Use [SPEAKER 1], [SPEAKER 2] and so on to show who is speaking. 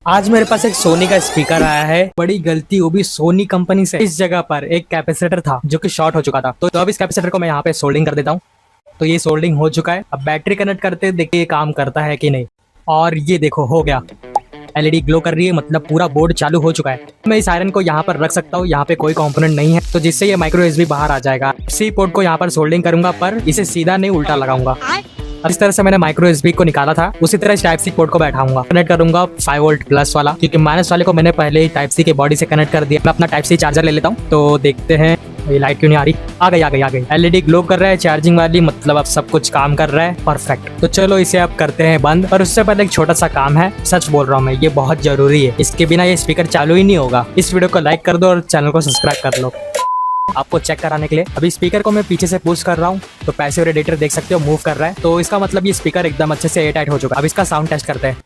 [SPEAKER 1] आज मेरे पास एक सोनी का स्पीकर आया है। बड़ी गलती वो भी सोनी कंपनी से। इस जगह पर एक कैपेसिटर था जो कि शॉर्ट हो चुका था, तो अब इस कैपेसिटर को मैं यहाँ पे सोल्डिंग कर देता हूँ। तो ये सोल्डिंग हो चुका है। अब बैटरी कनेक्ट करते देखिए काम करता है कि नहीं। और ये देखो हो गया, एलईडी ग्लो कर रही है, मतलब पूरा बोर्ड चालू हो चुका है। मैं इस आयरन को यहाँ पर रख सकता हूँ, यहाँ पे कोई कंपोनेंट नहीं है, तो जिससे ये माइक्रो यूएसबी बाहर आ जाएगा। सी पोर्ट को यहाँ पर सोल्डिंग करूंगा, पर इसे सीधा नहीं उल्टा लगाऊंगा। अब इस तरह से मैंने माइक्रो यूएसबी को निकाला था, उसी तरह इस टाइप सी पोर्ट को बैठाऊंगा। कनेक्ट करूंगा 5 वोल्ट प्लस वाला, क्योंकि माइनस वाले को मैंने पहले ही टाइप सी के बॉडी से कनेक्ट कर दिया। मैं अपना टाइप सी चार्जर ले लेता हूँ, तो देखते हैं ये लाइट क्यों नहीं आ रही। आ गई। एलईडी ग्लो कर रहा है चार्जिंग वाली, मतलब अब सब कुछ काम कर रहा है परफेक्ट। तो चलो इसे अब करते हैं बंद। पर उससे पहले एक छोटा सा काम है, सच बोल रहा हूँ मैं, ये बहुत जरूरी है। इसके बिना ये स्पीकर चालू ही नहीं होगा। इस वीडियो को लाइक कर दो और चैनल को सब्सक्राइब कर लो आपको चेक कराने के लिए। अभी स्पीकर को मैं पीछे से पुश कर रहा हूँ, तो पैसिव रेडिएटर देख सकते हो मूव कर रहा है, तो इसका मतलब ये स्पीकर एकदम अच्छे से एयर टाइट हो चुका है। अब इसका साउंड टेस्ट करते हैं।